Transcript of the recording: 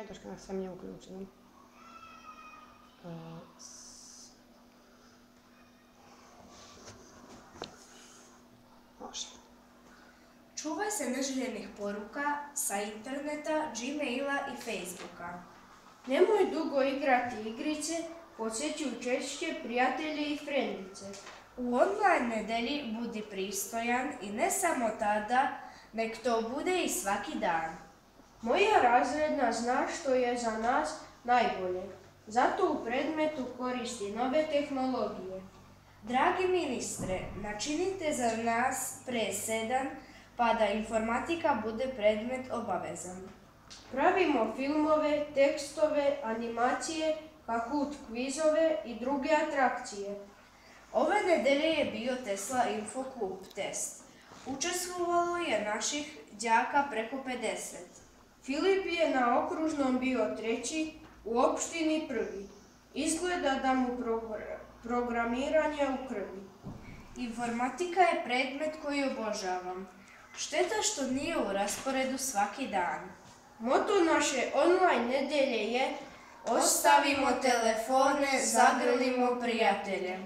Troška na sam nije uključeno. Može. Čuvaj se neželjenih poruka sa interneta, Gmaila i Facebooka. Nemoj dugo igrati igrice, posjećuj češće prijatelje i frendice. U online nedelji budi pristojan i ne samo tada, nek to bude i svaki dan. Moja razredna zna što je za nas najbolje, zato u predmetu koristi nove tehnologije. Dragi ministre, načinite za nas presedan pa da informatika bude predmet obavezan. Pravimo filmove, tekstove, animacije, Kahoot kvizove i druge atrakcije. Ove nedelje je bio Tesla Info Klub test. Učestvovalo je naših đaka preko 50. Filip je na okružnom bio treći, u opštini prvi. Izgleda da mu programiranje u krvi. Informatika je predmet koji obožavam. Šteta što nije u rasporedu svaki dan. Moto naše online nedelje je Ostavimo telefone, zagrlimo prijatelje.